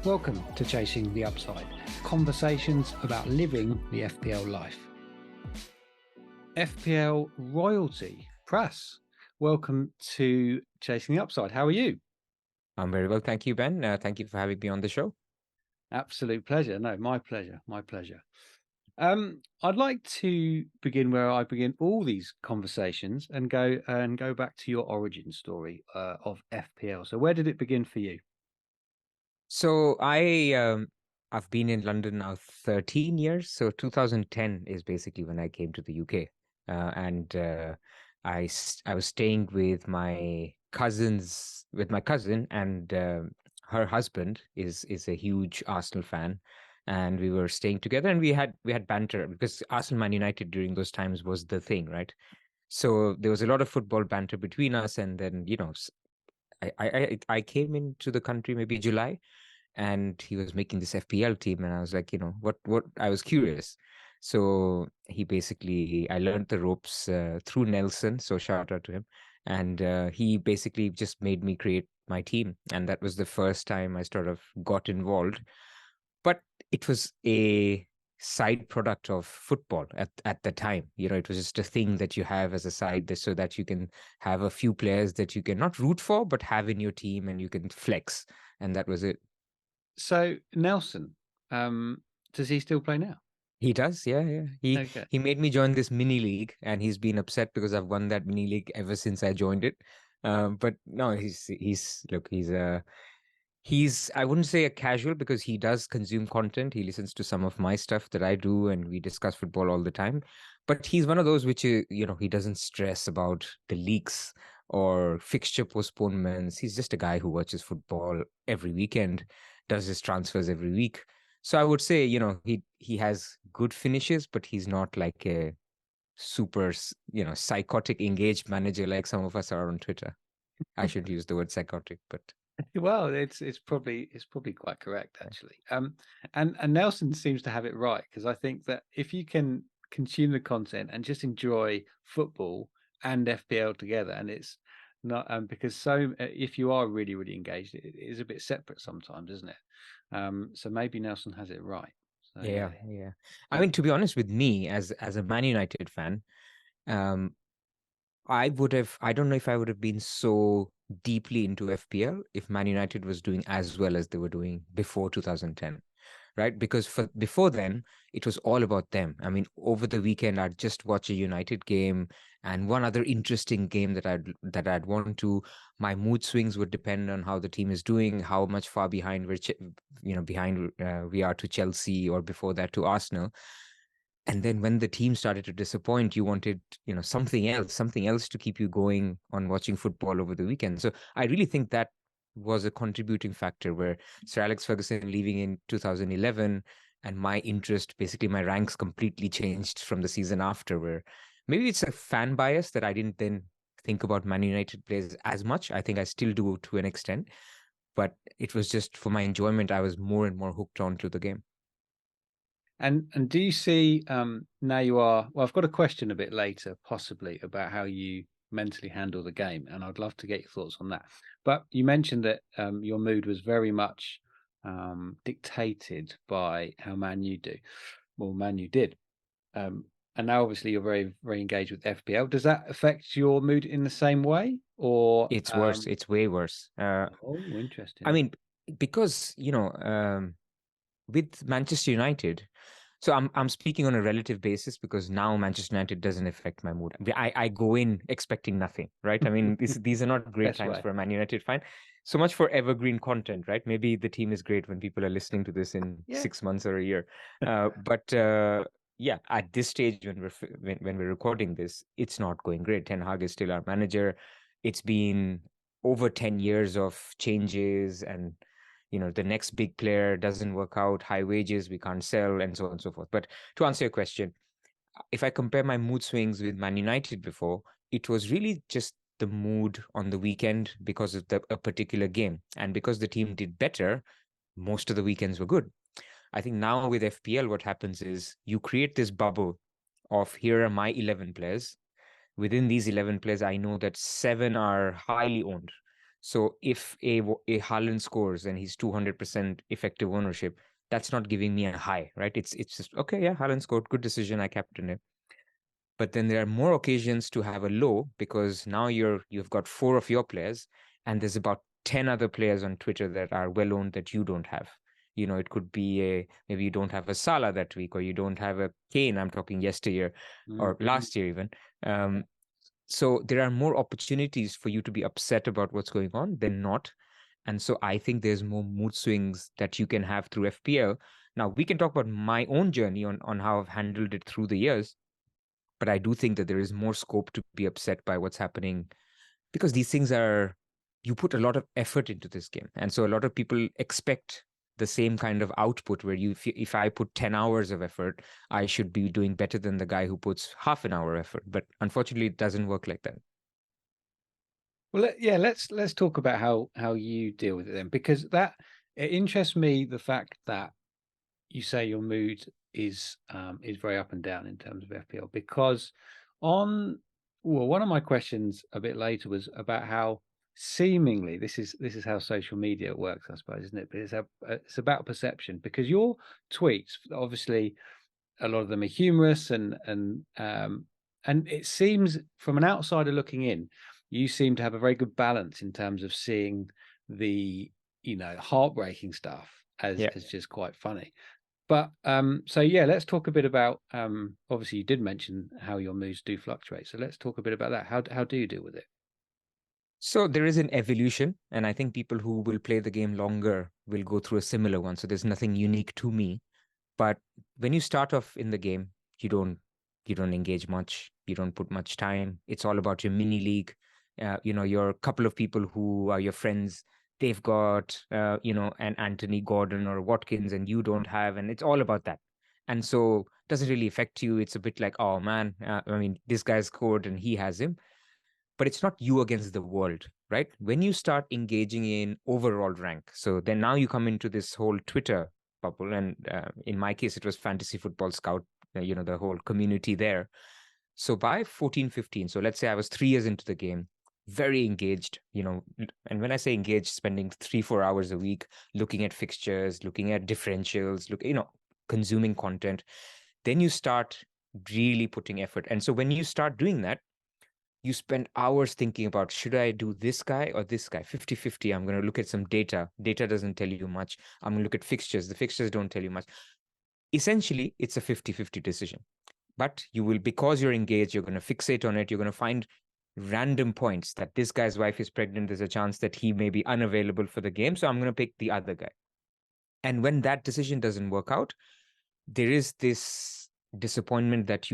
Welcome to Chasing the Upside, conversations about living the FPL life. FPL royalty, Pras, welcome to Chasing the Upside. How are you? I'm very well, thank you, Ben. Thank you for having me on the show. Absolute pleasure. No, my pleasure. My pleasure. I'd like to begin where I begin all these conversations and go back to your origin story of FPL. So, where did it begin for you? So I've been in London now 13 years. So 2010 is basically when I came to the UK, and I was staying with my cousin, and her husband is a huge Arsenal fan, and we were staying together, and we had banter because Arsenal Man United during those times was the thing, right? So there was a lot of football banter between us, and then I came into the country maybe July, and he was making this FPL team, and I was like, what I was curious. So I learned the ropes through Nelson, so shout out to him. And he basically just made me create my team, and that was the first time I sort of got involved. But it was a side product of football at the time. It was just a thing that you have as a so that you can have a few players that you can not root for, but have in your team and you can flex. And that was it. So, Nelson, does he still play now? He does, yeah, yeah. He Okay. he made me join this mini league, and he's been upset because I've won that mini league ever since I joined it. But no, he's I wouldn't say a casual because he does consume content. He listens to some of my stuff that I do, and we discuss football all the time. But he's one of those which he doesn't stress about the leaks or fixture postponements. He's just a guy who watches football every weekend, does his transfers every week. So I would say, he has good finishes, but he's not like a super, psychotic engaged manager like some of us are on Twitter. I shouldn't use the word psychotic, but Well, it's probably quite correct actually. And Nelson seems to have it right because I think that if you can consume the content and just enjoy football and FPL together, and it's not because if you are really really engaged, it is a bit separate sometimes, isn't it? So maybe Nelson has it right. So yeah, yeah. yeah. I mean, to be honest with me, as a Man United fan, um, I don't know if I would have been so deeply into FPL if Man United was doing as well as they were doing before 2010, right? Because before then, it was all about them. I mean, over the weekend, I'd just watch a United game and one other interesting game that I'd want to. My mood swings would depend on how the team is doing, how much far behind we are to Chelsea, or before that to Arsenal. And then when the team started to disappoint, you wanted, something else to keep you going on watching football over the weekend. So I really think that was a contributing factor where Sir Alex Ferguson leaving in 2011, and my interest, basically my ranks completely changed from the season after, where maybe it's a fan bias that I didn't then think about Man United players as much. I think I still do to an extent, but it was just for my enjoyment. I was more and more hooked on to the game. And do you see now you are well, I've got a question a bit later, possibly about how you mentally handle the game, and I'd love to get your thoughts on that. But you mentioned that your mood was very much dictated by how Man U do. Well, Man U did. And now obviously you're very, very engaged with FPL. Does that affect your mood in the same way? Or It's worse. It's way worse. oh, I interesting. mean, because with Manchester United, so I'm speaking on a relative basis because now Manchester United doesn't affect my mood. I go in expecting nothing, right? I mean, these are not great Best times way. for a Man United fan. So much for evergreen content, right? Maybe the team is great when people are listening to this in Yeah. 6 months or a year. But yeah, at this stage when we're recording this, it's not going great. Ten Hag is still our manager. It's been over 10 years of changes, and the next big player doesn't work out, high wages, we can't sell, and so on and so forth. But to answer your question, if I compare my mood swings with Man United before, it was really just the mood on the weekend because of a particular game. And because the team did better, most of the weekends were good. I think now with FPL, what happens is you create this bubble of here are my 11 players. Within these 11 players, I know that seven are highly owned. So if a Haaland scores and he's 200% effective ownership, that's not giving me a high, right? It's just okay, yeah, Haaland scored, good decision, I captained him. But then there are more occasions to have a low because now you've got 4 of your players, and there's about 10 other players on Twitter that are well owned that you don't have. It could be maybe you don't have a Salah that week, or you don't have a Kane. I'm talking yesteryear or Mhm. last year even. So there are more opportunities for you to be upset about what's going on than not. And so I think there's more mood swings that you can have through FPL. Now we can talk about my own journey on how I've handled it through the years, but I do think that there is more scope to be upset by what's happening because these things are, you put a lot of effort into this game. And so a lot of people expect the same kind of output where if I put 10 hours of effort, I should be doing better than the guy who puts half an hour effort. But unfortunately, it doesn't work like that. Well, yeah, let's talk about how you deal with it then, because that it interests me the fact that you say your mood is very up and down in terms of FPL because on well, one of my questions a bit later was about how seemingly this is how social media works, I suppose, isn't it? But it's about perception because your tweets, obviously, a lot of them are humorous and it seems from an outsider looking in, you seem to have a very good balance in terms of seeing the heartbreaking stuff Yeah. as just quite funny. But so yeah, let's talk a bit about obviously you did mention how your moods do fluctuate. So let's talk a bit about that. How do you deal with it? So there is an evolution, and I think people who will play the game longer will go through a similar one. So there's nothing unique to me. But when you start off in the game, you don't you don't engage much. You don't put much time. It's all about your mini league. Your couple of people who are your friends. They've got an Anthony Gordon or Watkins, and you don't have, and it's all about that. And so it doesn't really affect you. It's a bit like, oh man, I mean, this guy's scored and he has him, but it's not you against the world, right? When you start engaging in overall rank, so then now you come into this whole Twitter bubble, and in my case, it was Fantasy Football Scout, the whole community there. So by 14, 15, so let's say I was 3 years into the game, very engaged, and when I say engaged, spending 3, 4 hours a week looking at fixtures, looking at differentials, consuming content, then you start really putting effort. And so when you start doing that, you spend hours thinking about, should I do this guy or this guy? 50-50. I'm going to look at some data. Data doesn't tell you much. I'm going to look at fixtures. The fixtures don't tell you much. Essentially, it's a 50-50 decision. But you will, because you're engaged, you're going to fixate on it. You're going to find random points that this guy's wife is pregnant. There's a chance that he may be unavailable for the game. So I'm going to pick the other guy. And when that decision doesn't work out, there is this disappointment that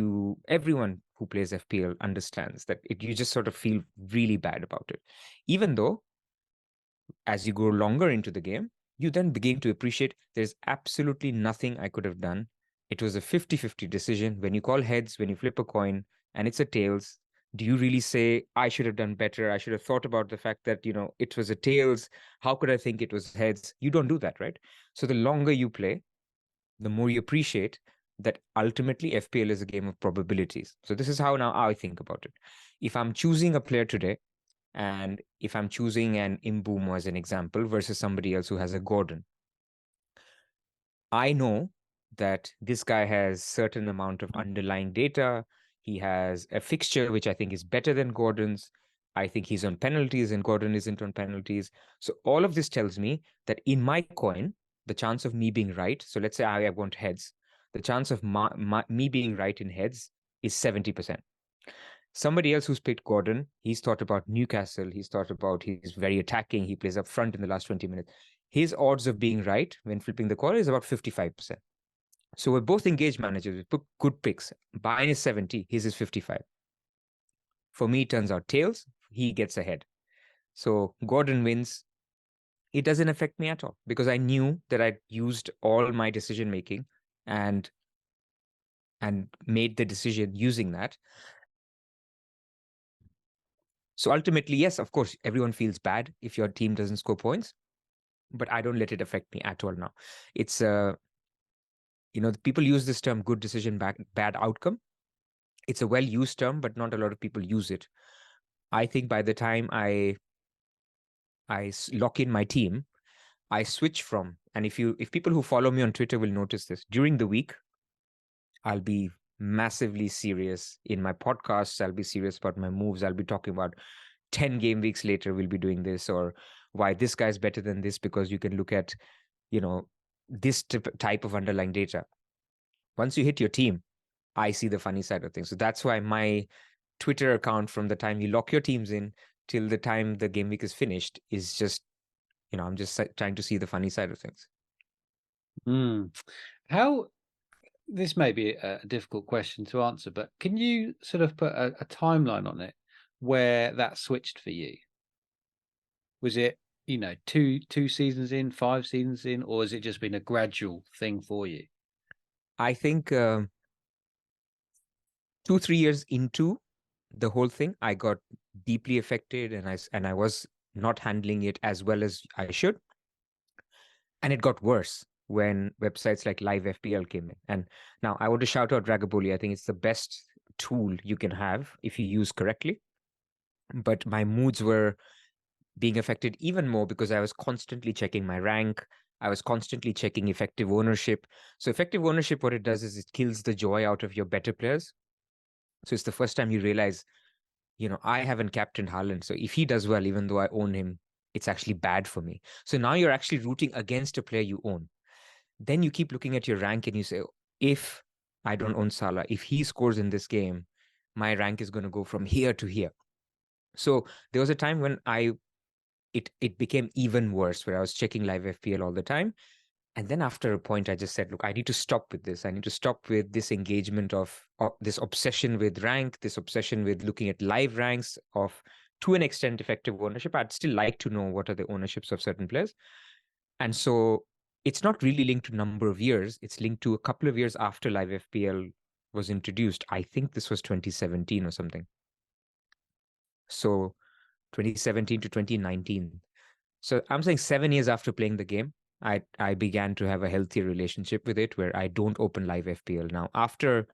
everyone who plays FPL understands, that you just sort of feel really bad about it. Even though as you go longer into the game, you then begin to appreciate there's absolutely nothing I could have done. It was a 50-50 decision. When you call heads, when you flip a coin and it's a tails, do you really say, I should have done better? I should have thought about the fact that, it was a tails. How could I think it was heads? You don't do that, right? So the longer you play, the more you appreciate that ultimately FPL is a game of probabilities. So this is how now I think about it. If I'm choosing a player today, and if I'm choosing an Imbumo as an example versus somebody else who has a Gordon, I know that this guy has certain amount of underlying data. He has a fixture which I think is better than Gordon's. I think he's on penalties and Gordon isn't on penalties. So all of this tells me that in my coin, the chance of me being right, so let's say I want heads, the chance of me being right in heads is 70%. Somebody else who's picked Gordon, he's thought about Newcastle. He's thought about he's very attacking. He plays up front in the last 20 minutes. His odds of being right when flipping the coin is about 55%. So we're both engaged managers. We put good picks. Mine is 70. His is 55. For me, it turns out tails. He gets ahead. So Gordon wins. It doesn't affect me at all because I knew that I'd used all my decision making and made the decision using that. So ultimately, yes, of course, everyone feels bad if your team doesn't score points, but I don't let it affect me at all now. It's people use this term good decision, bad outcome. It's a well-used term, but not a lot of people use it. I think by the time I lock in my team, I switch from, and if people who follow me on Twitter will notice this, during the week, I'll be massively serious in my podcasts. I'll be serious about my moves. I'll be talking about 10 game weeks later, we'll be doing this, or why this guy's better than this, because you can look at, this type of underlying data. Once you hit your team, I see the funny side of things. So that's why my Twitter account, from the time you lock your teams in till the time the game week is finished, is just, I'm just trying to see the funny side of things. How, this may be a difficult question to answer, but can you sort of put a timeline on it where that switched for you? Was it, two seasons in, 5 seasons in, or has it just been a gradual thing for you? I think 2-3 years into the whole thing, I got deeply affected, and I was not handling it as well as I should. And it got worse when websites like Live FPL came in. And now I want to shout out Dragapoli. I think it's the best tool you can have if you use correctly. But my moods were being affected even more because I was constantly checking my rank. I was constantly checking effective ownership. So effective ownership, what it does is it kills the joy out of your better players. So it's the first time you realize, I haven't captained Haaland. So if he does well, even though I own him, it's actually bad for me. So now you're actually rooting against a player you own. Then you keep looking at your rank and you say, if I don't own Salah, if he scores in this game, my rank is going to go from here to here. So there was a time when it became even worse, where I was checking Live FPL all the time. And then after a point, I just said, look, I need to stop with this. I need to stop with this engagement of this obsession with rank, this obsession with looking at live ranks of, to an extent, effective ownership. I'd still like to know what are the ownerships of certain players. And so it's not really linked to number of years. It's linked to a couple of years after Live FPL was introduced. I think this was 2017 or something. So 2017 to 2019. So I'm saying 7 years after playing the game, I began to have a healthier relationship with it, where I don't open Live FPL now. After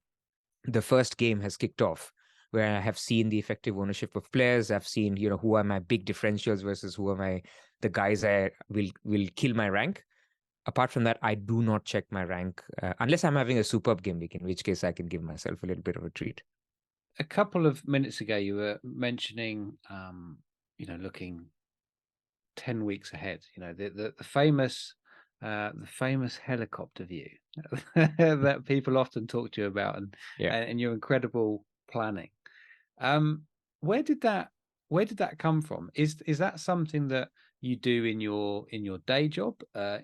the first game has kicked off, where I have seen the effective ownership of players, I've seen, who are my big differentials versus who are the guys I will kill my rank. Apart from that, I do not check my rank unless I'm having a superb game week, in which case I can give myself a little bit of a treat. A couple of minutes ago, you were mentioning, looking 10 weeks ahead. The famous helicopter view that people often talk to you about, and your incredible planning. Where did that come from? Is that something that you do in your day job?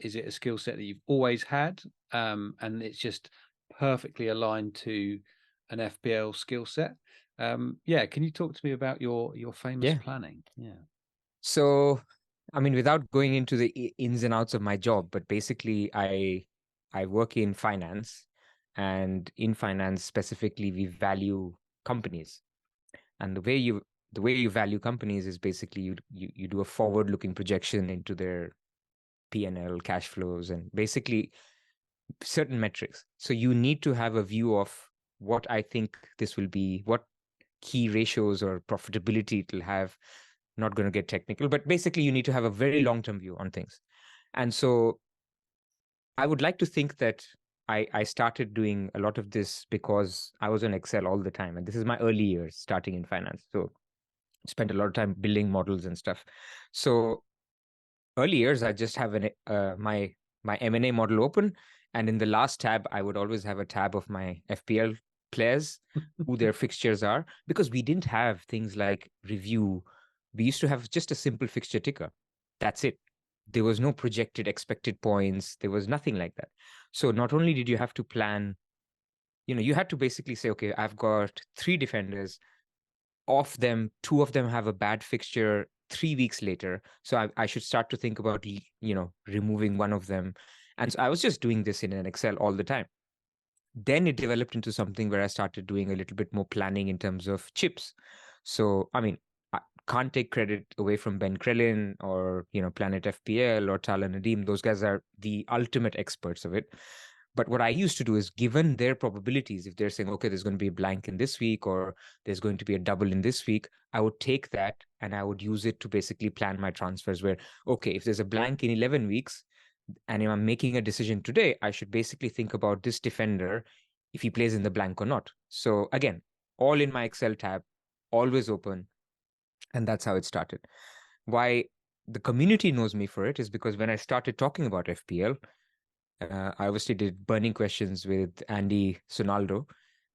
Is it a skill set that you've always had, and it's just perfectly aligned to an FPL skill set? Can you talk to me about your famous planning? Yeah. So, I mean, without going into the ins and outs of my job, but basically I work in finance, and in finance specifically, we value companies. And the way you value companies is basically you do a forward-looking projection into their P&L, cash flows, and basically certain metrics. So you need to have a view of what I think this will be, what key ratios or profitability it will have. Not going to get technical, but basically you need to have a very long-term view on things. And so I would like to think that I started doing a lot of this because I was on Excel all the time. And this is my early years starting in finance. So spent a lot of time building models and stuff. So early years, I just have my M&A model open. And in the last tab, I would always have a tab of my FPL players, who their fixtures are, because we didn't have things like review. We used to have just a simple fixture ticker. That's it. There was no projected expected points. There was nothing like that. So not only did you have to plan, you had to basically say, okay, I've got 3 defenders. Of them, 2 of them have a bad fixture 3 weeks later. So I should start to think about, removing one of them. And so I was just doing this in an Excel all the time. Then it developed into something where I started doing a little bit more planning in terms of chips. So, I mean, I can't take credit away from Ben Krellin or, Planet FPL or Tala Nadeem. Those guys are the ultimate experts of it. But what I used to do is, given their probabilities, if they're saying, okay, there's going to be a blank in this week or there's going to be a double in this week, I would take that and I would use it to basically plan my transfers where, okay, if there's a blank in 11 weeks and if I'm making a decision today, I should basically think about this defender, if he plays in the blank or not. So again, all in my Excel tab, always open. And that's how it started. Why the community knows me for it is because when I started talking about FPL, I obviously did burning questions with Andy Sonaldo,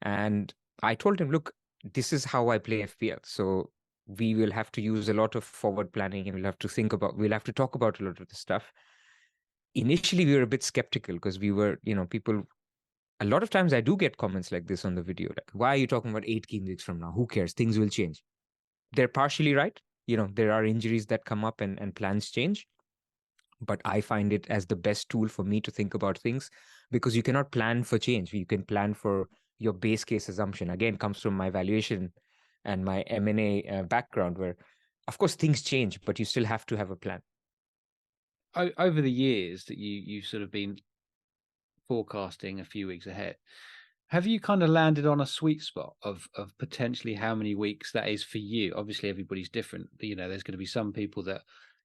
and I told him, look, this is how I play FPL. So we will have to use a lot of forward planning, and we'll have to talk about a lot of the stuff. Initially, we were a bit skeptical because we were, people. A lot of times, I do get comments like this on the video, like, "Why are you talking about 8 game weeks from now? Who cares? Things will change." They're partially right. There are injuries that come up and plans change, but I find it as the best tool for me to think about things because you cannot plan for change. You can plan for your base case assumption. Again, comes from my valuation and my M&A background where, of course, things change, but you still have to have a plan. Over the years that you've sort of been forecasting a few weeks ahead, have you kind of landed on a sweet spot of potentially how many weeks that is for you? Obviously, everybody's different. There's going to be some people that,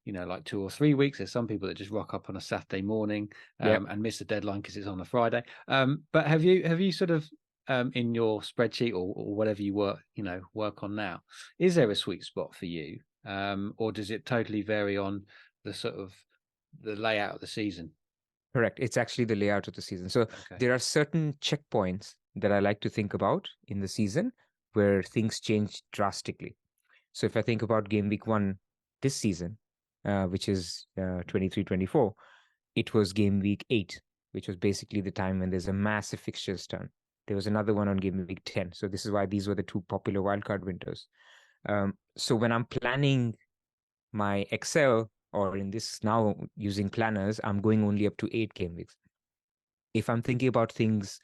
like 2 or 3 weeks. There's some people that just rock up on a Saturday morning Yep. and miss the deadline because it's on a Friday. But have you sort of in your spreadsheet or whatever you work on now, is there a sweet spot for you, or does it totally vary on the sort of the layout of the season? Correct. It's actually the layout of the season. So Okay. there are certain checkpoints that I like to think about in the season where things change drastically. So if I think about game week 1 this season, which is 23-24, it was game week 8, which was basically the time when there's a massive fixtures turn. There was another one on game week 10. So this is why these were the two popular wildcard windows. So when I'm planning my Excel, or in this now using planners, I'm going only up to 8 game weeks. If I'm thinking about things,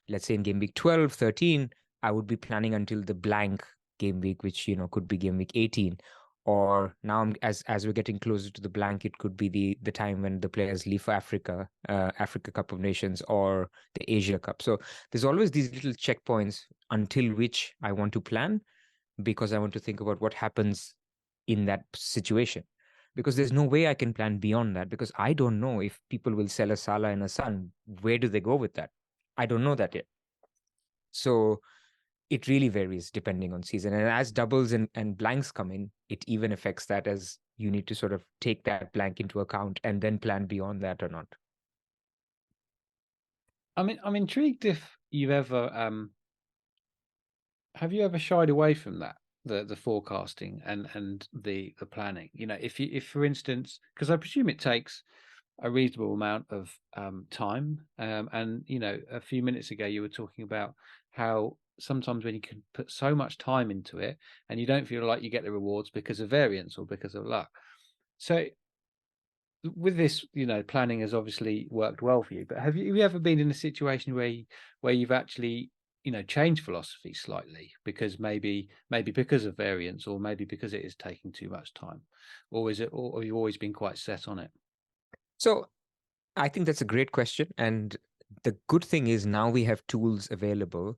let's say in game week 12, 13, I would be planning until the blank game week, which could be game week 18. Or now, as we're getting closer to the blank, it could be the time when the players leave for Africa Cup of Nations or the Asia Cup. So there's always these little checkpoints until which I want to plan, because I want to think about what happens in that situation. Because there's no way I can plan beyond that, because I don't know if people will sell a Salah and a Son. Where do they go with that? I don't know that yet. So it really varies depending on season. And as doubles and blanks come in, it even affects that, as you need to sort of take that blank into account and then plan beyond that or not. I'm intrigued if you've ever have you ever shied away from that, the forecasting and the planning? If for instance, because I presume it takes a reasonable amount of time, and a few minutes ago you were talking about how sometimes when you can put so much time into it and you don't feel like you get the rewards because of variance or because of luck. So with this, planning has obviously worked well for you, but have you ever been in a situation where you've actually, changed philosophy slightly because maybe because of variance, or maybe because it is taking too much time, or have you always been quite set on it? So I think that's a great question. And the good thing is now we have tools available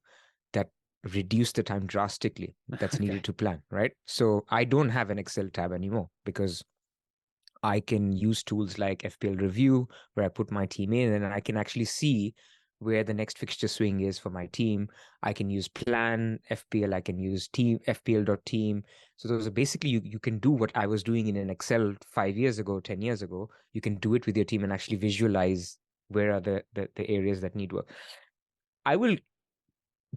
that reduce the time drastically that's Okay. needed to plan, right? So I don't have an Excel tab anymore because I can use tools like FPL Review, where I put my team in and I can actually see where the next fixture swing is for my team. I can use Plan FPL, I can use Team FPL.team. So those are basically, you can do what I was doing in an Excel 5 years ago, 10 years ago. You can do it with your team and actually visualize where are the areas that need work. I will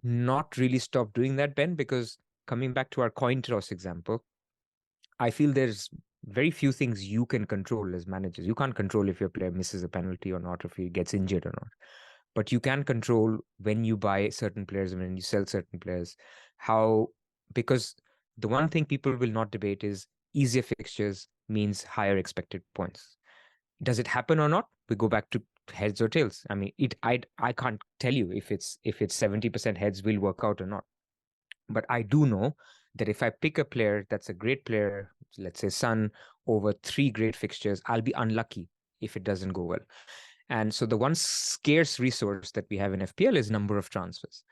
not really stop doing that, Ben, because coming back to our coin toss example, I feel there's very few things you can control as managers. You can't control if your player misses a penalty or not, if he gets injured or not. But you can control when you buy certain players and when you sell certain players. Because the one thing people will not debate is easier fixtures means higher expected points. Does it happen or not? We go back to heads or tails. I mean, I can't tell you if it's 70% heads will work out or not. But I do know that if I pick a player that's a great player, let's say Sun, over 3 great fixtures, I'll be unlucky if it doesn't go well. And so the one scarce resource that we have in FPL is number of transfers.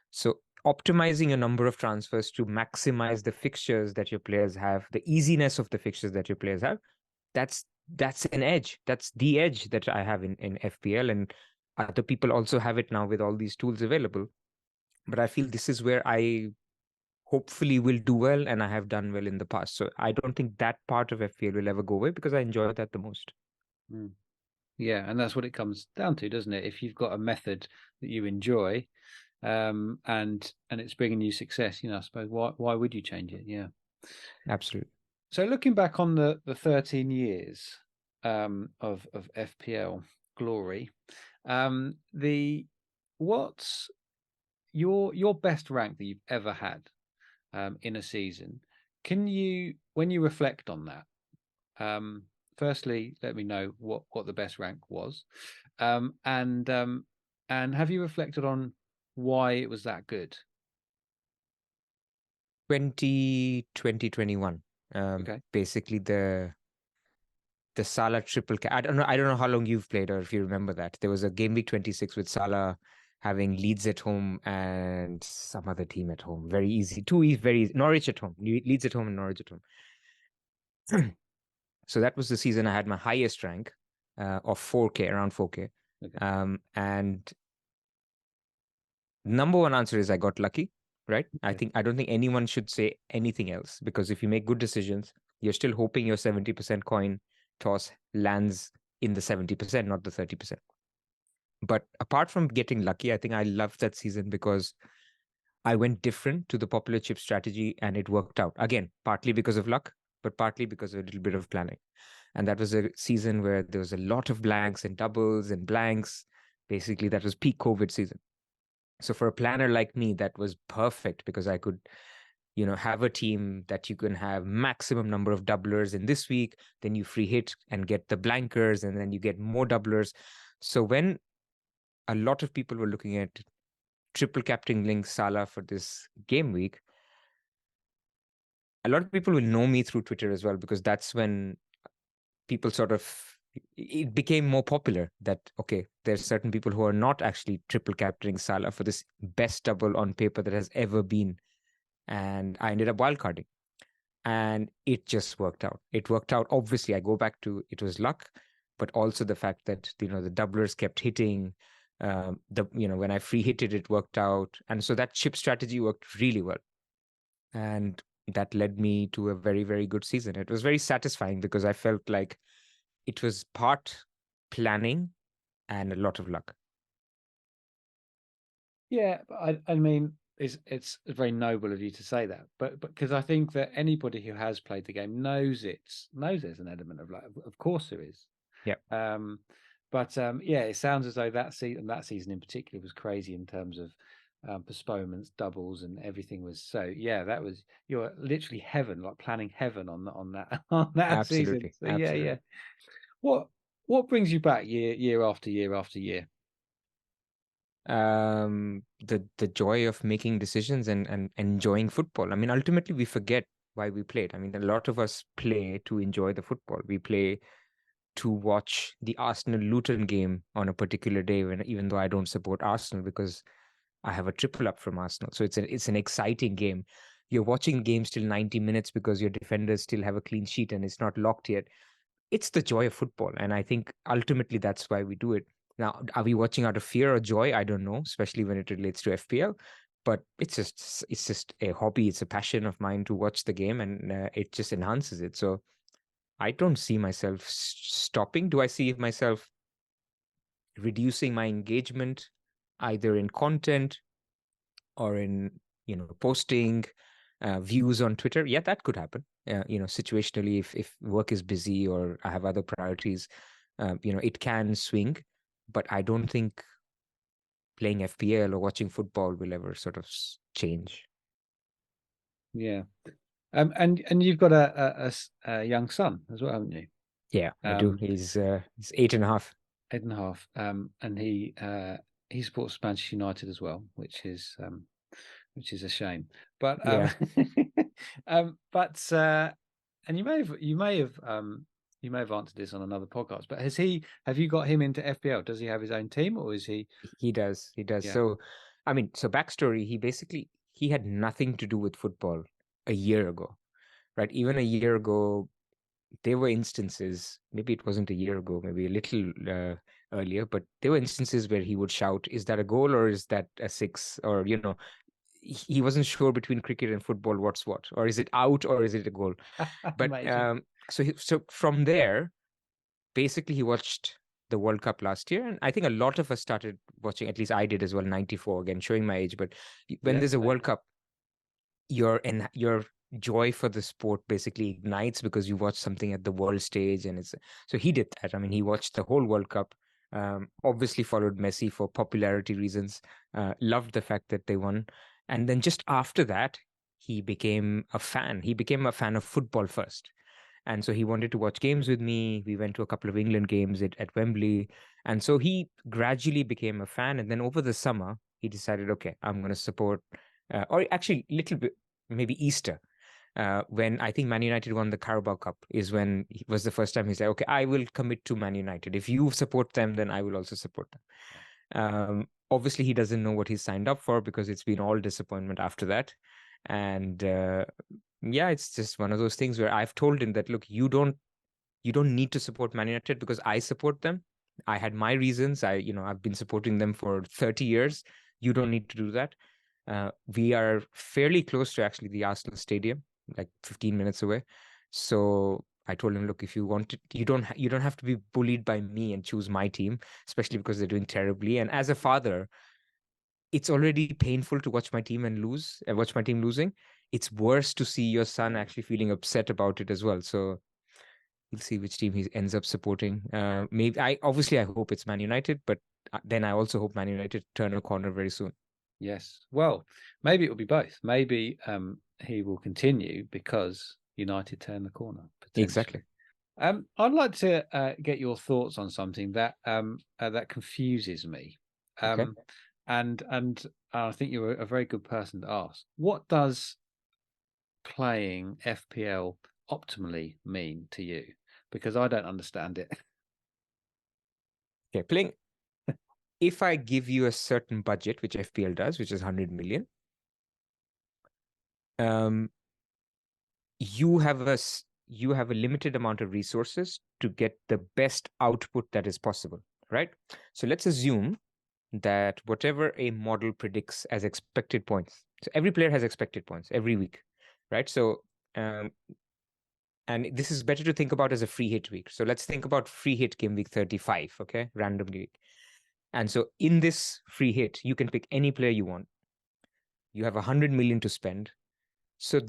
So optimizing a number of transfers to maximize the fixtures that your players have, the easiness of the fixtures that your players have, that's an edge. That's the edge that I have in FPL, and other people also have it now with all these tools available. But I feel this is where I hopefully will do well, and I have done well in the past. So I don't think that part of FPL will ever go away because I enjoy that the most. Mm. Yeah, and that's what it comes down to, doesn't it? If you've got a method that you enjoy, and it's bringing you success, I suppose why would you change it? Yeah, Absolutely. So looking back on the 13 years of FPL glory, what's your best rank that you've ever had in a season? Can you, when you reflect on that, firstly, let me know what the best rank was, and have you reflected on why it was that good? 2021. Okay. Basically the Salah triple. I don't know how long you've played or if you remember that. There was a game week 26 with Salah having Leeds at home and some other team at home. Very easy. Very easy. Norwich at home. Leeds at home and Norwich at home. So that was the season I had my highest rank of 4K, around 4K. Okay. And number one answer is I got lucky, right? Okay. I don't think anyone should say anything else, because if you make good decisions, you're still hoping your 70% coin toss lands in the 70%, not the 30%. But apart from getting lucky, I think I loved that season because I went different to the popular chip strategy and it worked out. Again, partly because of luck, but partly because of a little bit of planning. And that was a season where there was a lot of blanks and doubles and blanks. Basically, that was peak COVID season. So for a planner like me, that was perfect because I could, have a team that you can have maximum number of doublers in this week, then you free hit and get the blankers, and then you get more doublers. So when a lot of people were looking at triple captain link Salah for this game week, a lot of people will know me through Twitter as well, because that's when people sort of, it became more popular that, okay, there's certain people who are not actually triple capturing Salah for this best double on paper that has ever been. And I ended up wildcarding. And it just worked out. It worked out. Obviously, I go back to it was luck, but also the fact that, the doublers kept hitting. When I free hit it, it worked out. And so that chip strategy worked really well. And that led me to a very, very good season. It was very satisfying because I felt like it was part planning and a lot of luck. Yeah, I mean, it's very noble of you to say that, but because I think that anybody who has played the game knows there's an element of luck. Of course there is. Yeah, Um, but yeah, it sounds as though that season in particular was crazy in terms of postponements, doubles, and everything was so. Yeah, you're literally heaven, like planning heaven on that on that season. absolutely. So yeah, yeah. Absolutely. What what brings you back year after year after year? The joy of making decisions and enjoying football. I mean, ultimately we forget why we played. I mean, a lot of us play to enjoy the football. We play to watch the Arsenal Luton game on a particular day, when even though I don't support Arsenal because I have a triple up from Arsenal. So it's an exciting game. You're watching games till 90 minutes because your defenders still have a clean sheet and it's not locked yet. It's the joy of football. And I think ultimately that's why we do it. Now, are we watching out of fear or joy? I don't know, especially when it relates to FPL. But it's just a hobby. It's a passion of mine to watch the game, and it just enhances it. So I don't see myself stopping. Do I see myself reducing my engagement, either in content or in posting views on Twitter? Yeah, that could happen. Situationally, if work is busy or I have other priorities, it can swing. But I don't think playing FPL or watching football will ever sort of change. Yeah. And you've got a young son as well, haven't you? Yeah, I do. Um, He's 8.5. 8.5. And he supports Manchester United as well, which is a shame. But Yeah. but and you may have you may have answered this on another podcast, but have you got him into FPL? Does he have his own team, or is he? He does. He does. Yeah. So, I mean, so backstory, he had nothing to do with football a year ago, right? Even a year ago, there were instances, maybe it wasn't a year ago, maybe a little earlier, but there were instances where he would shout, "Is that a goal or is that a six?" Or, he wasn't sure between cricket and football what's what, or is it out or is it a goal? But Amazing. so from there, basically he watched the World Cup last year, and I think a lot of us started watching. At least I did as well. 94, again, showing my age. But when Yeah, there's a same World here. Cup, your joy for the sport basically ignites because you watch something at the world stage, and it's so he did that. I mean, he watched the whole World Cup. Obviously followed Messi for popularity reasons. Loved the fact that they won, and then just after that, he became a fan. He became a fan of football first. And so he wanted to watch games with me. We went to a couple of England games at Wembley. And so he gradually became a fan. And then over the summer, he decided, okay, I'm going to support, or actually, little bit, maybe Easter, when I think Man United won the Carabao Cup, is when it was the first time he said, okay, I will commit to Man United. If you support them, then I will also support them. Obviously, he doesn't know what he signed up for because it's been all disappointment after that. And yeah, it's just one of those things where I've told him that, look, you don't need to support Man United because I support them. I had my reasons. I've been supporting them for 30 years. You don't need to do that. We are fairly close to actually the Arsenal stadium, like 15 minutes away. So I told him, look, if you want it, you don't have to be bullied by me and choose my team, especially because they're doing terribly. And as a father, it's already painful to watch my team and watch my team losing. It's worse to see your son actually feeling upset about it as well. So we'll see which team he ends up supporting. Maybe I hope it's Man United, but then I also hope Man United turn a corner very soon. Yes. Well, maybe it will be both. Maybe he will continue because United turn the corner potentially. Exactly. I'd like to get your thoughts on something that that confuses me, Okay. um, and I think you're a very good person to ask. What does playing FPL optimally mean to you? Because I don't understand it. Okay. Playing. If I give you a certain budget, which FPL does, which is 100 million, um, you have a limited amount of resources to get the best output that is possible, right? So let's assume that whatever a model predicts as expected points. So every player has expected points every week, right? So, and this is better to think about as a free hit week. So let's think about free hit game week 35, okay, randomly. And so in this free hit, you can pick any player you want. You have 100 million to spend. So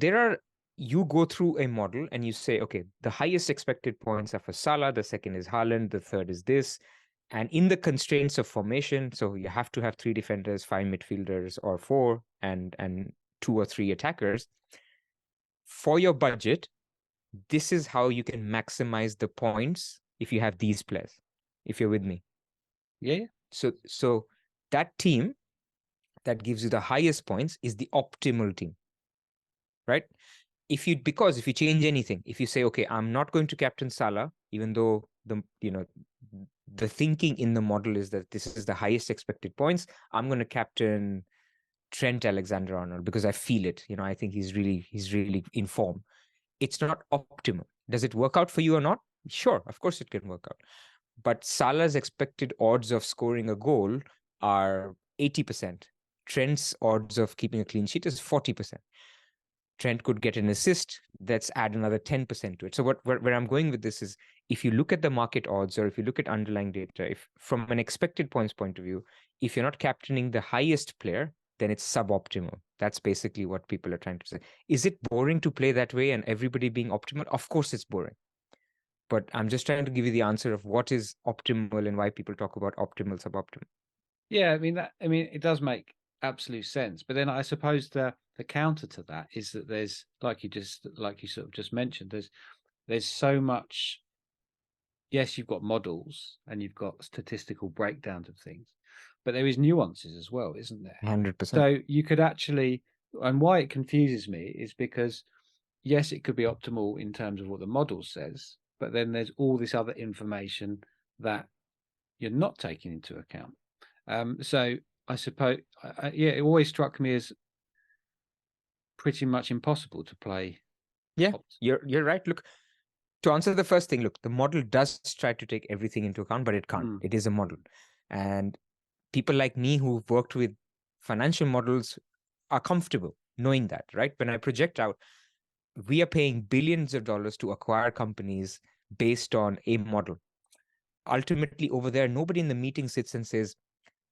you go through a model and you say, okay, the highest expected points are for Salah, the second is Haaland, the third is this. And in the constraints of formation, so you have to have 3 defenders, 5 midfielders, or 4, and 2 or 3 attackers. For your budget, this is how you can maximize the points if you have these players, if you're with me. Yeah. So that team that gives you the highest points is the optimal team, right? Because if you change anything, if you say, okay, I'm not going to captain Salah, even though the thinking in the model is that this is the highest expected points, I'm going to captain Trent Alexander-Arnold because I feel it. I think he's really in form. It's not optimal. Does it work out for you or not? Sure, of course it can work out. But Salah's expected odds of scoring a goal are 80%. Trent's odds of keeping a clean sheet is 40%. Trent could get an assist. Let's add another 10% to it. So where I'm going with this is, if you look at the market odds or if you look at underlying data, if from an expected points point of view, if you're not captaining the highest player, then it's suboptimal. That's basically what people are trying to say. Is it boring to play that way and everybody being optimal? Of course it's boring. But I'm just trying to give you the answer of what is optimal and why people talk about optimal, suboptimal. Yeah, I mean it does make absolute sense. But then I suppose the counter to that is that there's like you sort of just mentioned, there's so much. Yes, you've got models and you've got statistical breakdowns of things, but there is nuances as well, isn't there? 100%. So you could actually, and why it confuses me is because yes, it could be optimal in terms of what the model says, but then there's all this other information that you're not taking into account. So I suppose, yeah, it always struck me as pretty much impossible to play. Yeah, you're right. Look, to answer the first thing, look, the model does try to take everything into account, but it can't. Mm, It is a model. And people like me who've worked with financial models are comfortable knowing that, right? When I project out, we are paying billions of dollars to acquire companies based on a model. Ultimately, over there, nobody in the meeting sits and says,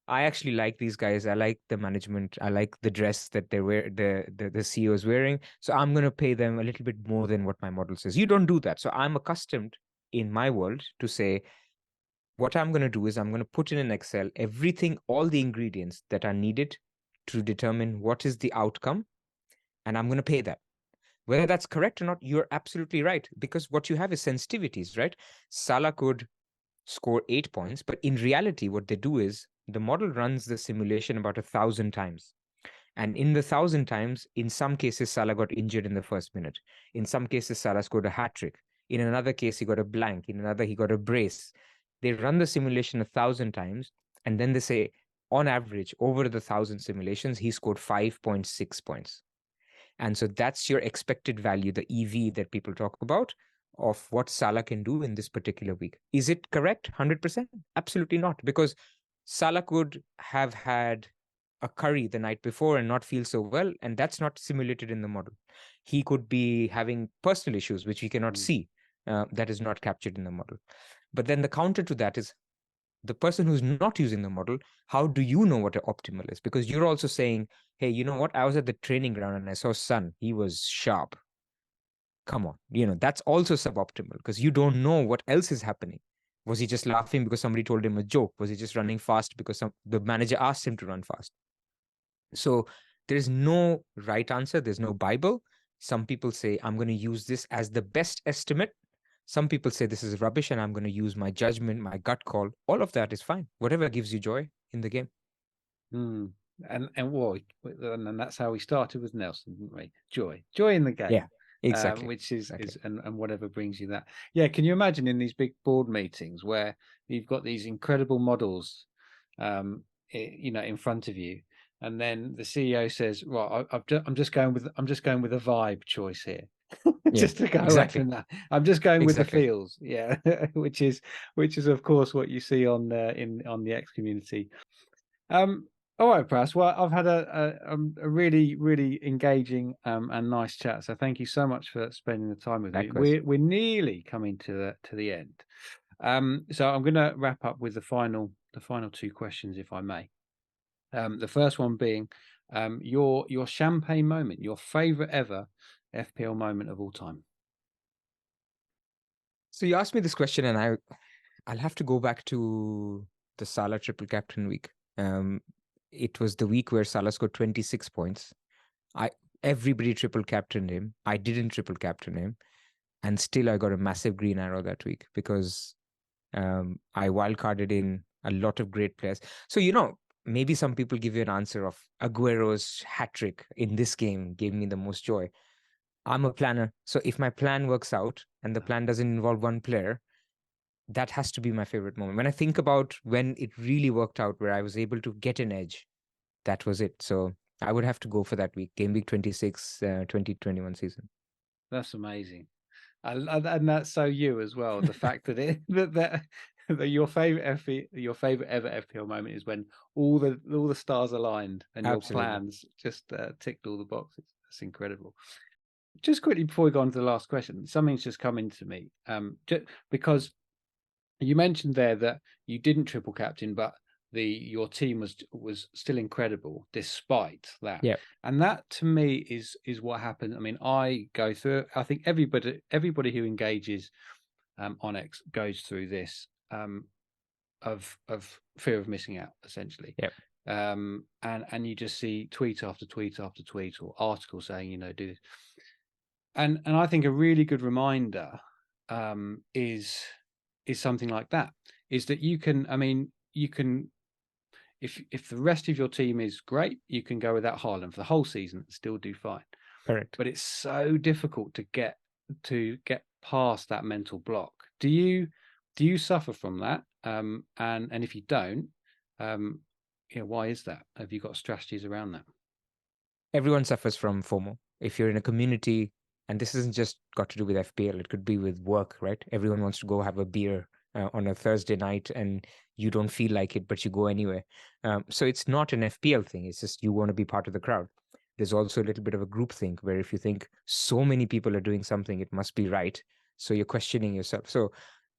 I actually like these guys. I like the management. I like the dress that they wear, the CEO is wearing. So I'm going to pay them a little bit more than what my model says. You don't do that. So I'm accustomed in my world to say, what I'm going to do is I'm going to put in an Excel everything, all the ingredients that are needed to determine what is the outcome, and I'm going to pay that. Whether that's correct or not, you're absolutely right, because what you have is sensitivities, right? Salah could score 8 points, but in reality, what they do is the model runs the simulation about 1,000 times. And in the 1,000 times, in some cases, Salah got injured in the first minute. In some cases, Salah scored a hat trick. In another case, he got a blank. In another, he got a brace. They run the simulation 1,000 times, and then they say, on average, over the 1,000 simulations, he scored 5.6 points. And so that's your expected value, the EV that people talk about, of what Salah can do in this particular week. Is it correct? 100%? Absolutely not, because Salah could have had a curry the night before and not feel so well, and that's not simulated in the model. He could be having personal issues, which we cannot mm, see, that is not captured in the model. But then the counter to that is the person who's not using the model, how do you know what an optimal is? Because you're also saying, hey, you know what? I was at the training ground and I saw Sun. He was sharp. Come on. That's also suboptimal because you don't know what else is happening. Was he just laughing because somebody told him a joke? Was he just running fast because the manager asked him to run fast? So there's no right answer. There's no Bible. Some people say, I'm going to use this as the best estimate. Some people say this is rubbish and I'm going to use my judgment, my gut call. All of that is fine. Whatever gives you joy in the game. mm. And well, and that's how we started with Nelson, didn't we? Joy in the Yeah, game, exactly. which is Exactly. and whatever brings you that. Yeah, can you imagine in these big board meetings where you've got these incredible models, in front of you, and then the CEO says, "Right, I'm just going with a vibe choice here." Yeah, Just to go away exactly. from that, I'm just going with the Exactly. feels, yeah, which is of course what you see on the X community. Um, all right, Pras. Well, I've had a really, really engaging and nice chat. So thank you so much for spending the time with me. Likewise. We're nearly coming to the end. So I'm going to wrap up with the final two questions, if I may. The first one being your champagne moment, your favorite ever FPL moment of all time. So you asked me this question, and I'll have to go back to the Salah triple captain week. It was the week where Salah scored 26 points. I Everybody triple captained him. I didn't triple captain him, and still I got a massive green arrow that week because I wildcarded in a lot of great players. So maybe some people give you an answer of Aguero's hat trick in this game gave me the most joy. I'm a planner, so if my plan works out and the plan doesn't involve one player, that has to be my favorite moment. When I think about when it really worked out, where I was able to get an edge, that was it. So I would have to go for that week, game week 26, 2021 season. That's amazing. And that's so you as well. The fact that that your favorite ever FPL moment is when all the stars aligned and your Absolutely. plans just ticked all the boxes. That's incredible. Just quickly before we go on to the last question, something's just come into me. Because you mentioned there that you didn't triple captain, but your team was still incredible despite that. Yeah, And that to me is what happened. I mean, I go through. I think everybody who engages on X goes through this of fear of missing out, essentially. yeah, And you just see tweet after tweet after tweet or article saying, do this. And I think a really good reminder is something like that, is that you can, I mean, you can, if the rest of your team is great, you can go without Haaland for the whole season and still do fine. correct. But it's so difficult to get past that mental block. Do you suffer from that? And if you don't, um, why is that? Have you got strategies around that? Everyone suffers from FOMO. If you're in a community, and this isn't just got to do with FPL, it could be with work, right? Everyone wants to go have a beer on a Thursday night, and you don't feel like it, but you go anyway. So it's not an FPL thing. It's just you want to be part of the crowd. There's also a little bit of a group think where if you think so many people are doing something, it must be right. So you're questioning yourself. So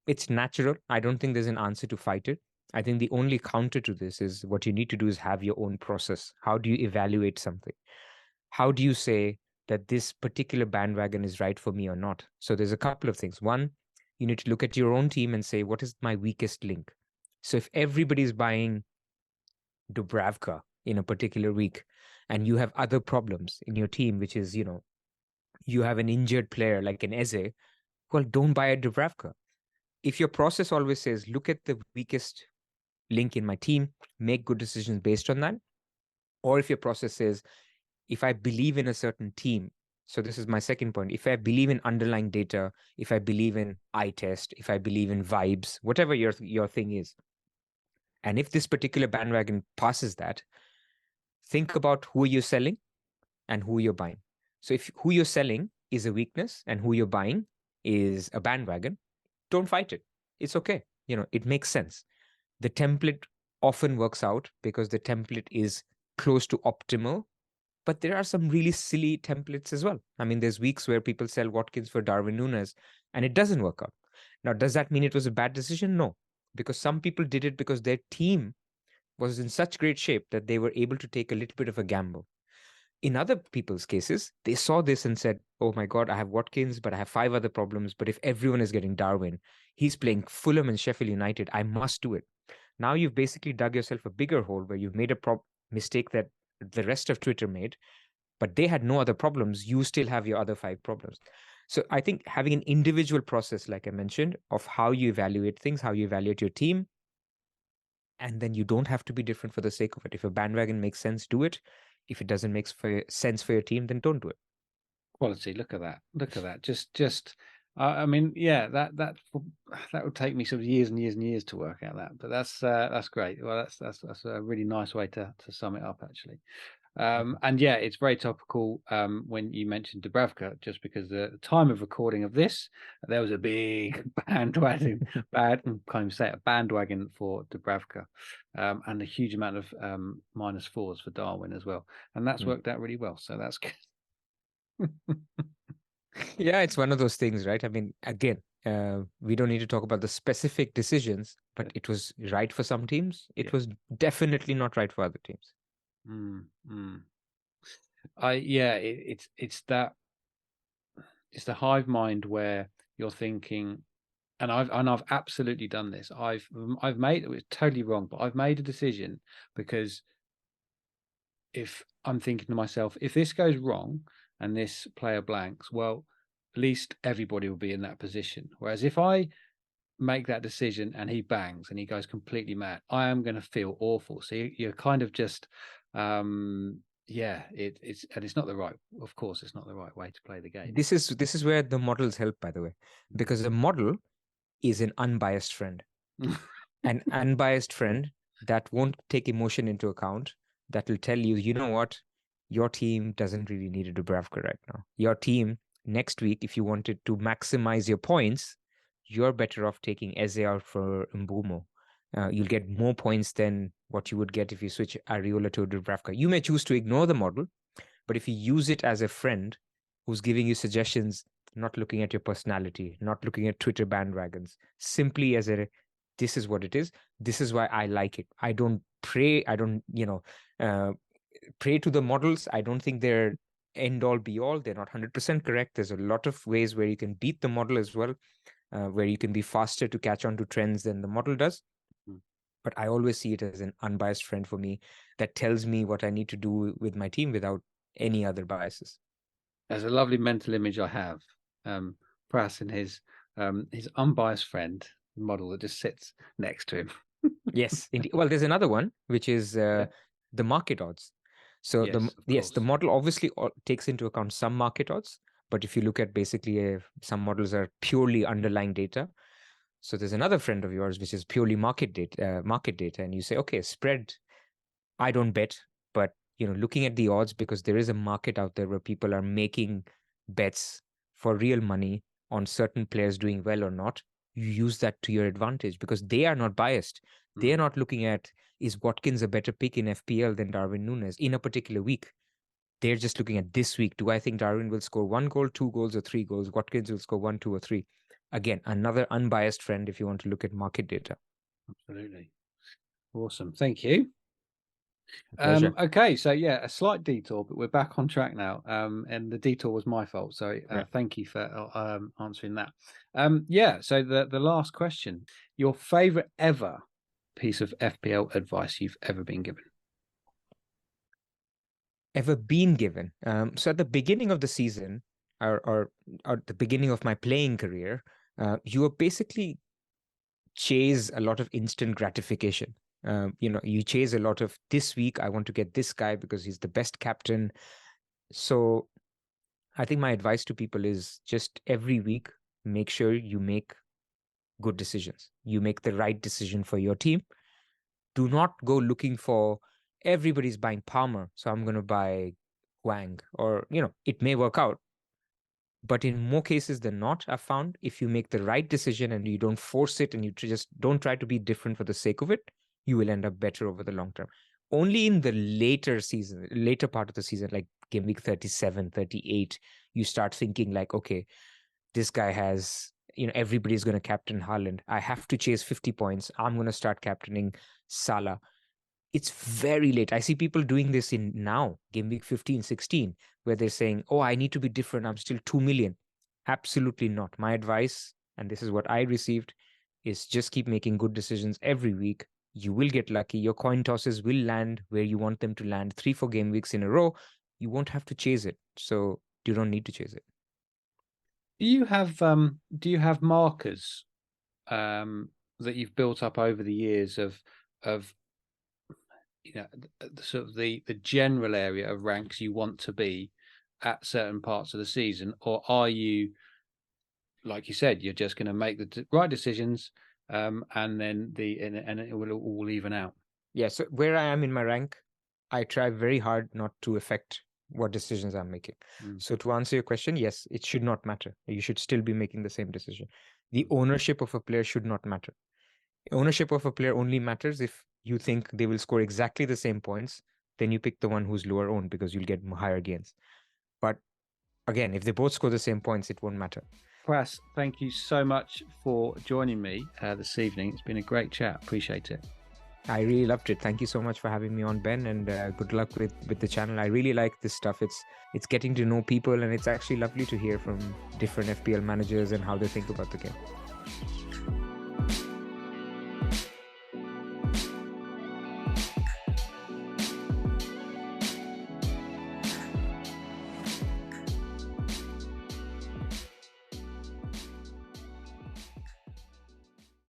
it's natural. I don't think there's an answer to fight it. I think the only counter to this is what you need to do is have your own process. How do you evaluate something? How do you say that this particular bandwagon is right for me or not? So there's a couple of things. One, you need to look at your own team and say, what is my weakest link? So if everybody's buying Dubravka in a particular week and you have other problems in your team, which is, you have an injured player like an Eze, well, don't buy a Dubravka. If your process always says, look at the weakest link in my team, make good decisions based on that, or if your process says, if I believe in a certain team, so this is my second point, if I believe in underlying data, if I believe in eye test, if I believe in vibes, whatever your thing is, and if this particular bandwagon passes that, think about who you're selling and who you're buying. So if who you're selling is a weakness and who you're buying is a bandwagon, don't fight it. It's okay. It makes sense. The template often works out because the template is close to optimal, but there are some really silly templates as well. I mean, there's weeks where people sell Watkins for Darwin Nunes and it doesn't work out. Now, does that mean it was a bad decision? No, because some people did it because their team was in such great shape that they were able to take a little bit of a gamble. In other people's cases, they saw this and said, oh my God, I have Watkins, but I have 5 other problems. But if everyone is getting Darwin, he's playing Fulham and Sheffield United, I must do it. Now you've basically dug yourself a bigger hole where you've made a mistake that the rest of Twitter made, but they had no other problems. You still have your other 5 problems. So I think having an individual process, like I mentioned, of how you evaluate things, how you evaluate your team, and then you don't have to be different for the sake of it. If a bandwagon makes sense, do it. If it doesn't make sense for your team, then don't do it. Quality. Look at that. Look at that. Just. I mean, yeah, that would take me sort of years and years and years to work out that. But that's great. Well, that's a really nice way to sum it up, actually. And yeah, it's very topical when you mentioned Dubravka, just because the time of recording of this, there was a big bandwagon, can't even say it, a bandwagon for Dubravka, and a huge amount of -4s for Darwin as well, and that's worked out really well. So that's good. Yeah, it's one of those things, right? I mean, again, we don't need to talk about the specific decisions, but it was right for some teams. It was definitely not right for other teams. Mm, mm. Yeah, it's that it's the hive mind where you're thinking, and I've absolutely done this. I've made it was totally wrong, but I've made a decision because if I'm thinking to myself, if this goes wrong and this player blanks, well, at least everybody will be in that position. Whereas if I make that decision and he bangs and he goes completely mad, I am going to feel awful. So you're kind of just it's not the right, of course it's not the right way to play the game. This is where the models help, by the way, because the model is an unbiased friend. An unbiased friend that won't take emotion into account, that will tell you, you know what, your team doesn't really need a Dubravka right now. Your team next week, if you wanted to maximize your points, you're better off taking Eze out for Mbumo. You'll get more points than what you would get if you switch Ariola to Dubravka. You may choose to ignore the model, but if you use it as a friend who's giving you suggestions, not looking at your personality, not looking at Twitter bandwagons, simply as a this is what it is. This is why I like it. I don't pray. I don't, pray to the models. I don't think they're end all be all. They're not 100% correct. There's a lot of ways where you can beat the model as well, where you can be faster to catch on to trends than the model does. But I always see it as an unbiased friend for me that tells me what I need to do with my team without any other biases. There's a lovely mental image I have. Pras and his unbiased friend model that just sits next to him. Yes, indeed. Well, there's another one which is the market odds. So the model obviously takes into account some market odds, but if you look at basically some models are purely underlying data. So there's another friend of yours which is purely market data, and you say, okay, spread, I don't bet, but looking at the odds, because there is a market out there where people are making bets for real money on certain players doing well or not. You use that to your advantage because they are not biased. They are not looking at, is Watkins a better pick in FPL than Darwin Núñez in a particular week? They're just looking at this week. Do I think Darwin will score 1 goal, 2 goals, or 3 goals? Watkins will score 1, 2, or 3. Again, another unbiased friend if you want to look at market data. Absolutely. Awesome. Thank you. Pleasure. Okay, so yeah, a slight detour, but we're back on track now. And the detour was my fault. So thank you for answering that. Yeah, so the last question. Your favorite ever piece of FPL advice you've ever been given? Ever been given. So at the beginning of the season, or at the beginning of my playing career, you were basically chase a lot of instant gratification. You chase a lot of, this week I want to get this guy because he's the best captain. So I think my advice to people is just every week, make sure you make good decisions. You make the right decision for your team. Do not go looking for, everybody's buying Palmer, so I'm going to buy Wang, or, it may work out. But in more cases than not, I've found if you make the right decision and you don't force it and you just don't try to be different for the sake of it, you will end up better over the long term. Only in the later part of the season, like game week 37, 38, you start thinking like, okay, this guy has, everybody's going to captain Haaland. I have to chase 50 points. I'm going to start captaining Salah. It's very late. I see people doing this in now, game week 15, 16, where they're saying, oh, I need to be different. I'm still 2 million. Absolutely not. My advice, and this is what I received, is just keep making good decisions every week. You will get lucky. Your coin tosses will land where you want them to land 3-4 game weeks in a row. You won't have to chase it. So you don't need to chase it. Do you have markers that you've built up over the years of the sort of the general area of ranks you want to be at certain parts of the season, or are you, like you said, you're just going to make the right decisions, and then and it will all even out? Yeah, so where I am in my rank, I try very hard not to affect what decisions I'm making. So to answer your question, yes, it should not matter. You should still be making the same decision. The ownership of a player should not matter. Ownership of a player only matters if you think they will score exactly the same points. Then you pick the one who's lower owned because you'll get higher gains. But again, if they both score the same points, it won't matter. Pras, thank you so much for joining me this evening. It's been a great chat. Appreciate it. I really loved it. Thank you so much for having me on, Ben, and good luck with the channel. I really like this stuff. It's getting to know people, and it's actually lovely to hear from different FPL managers and how they think about the game.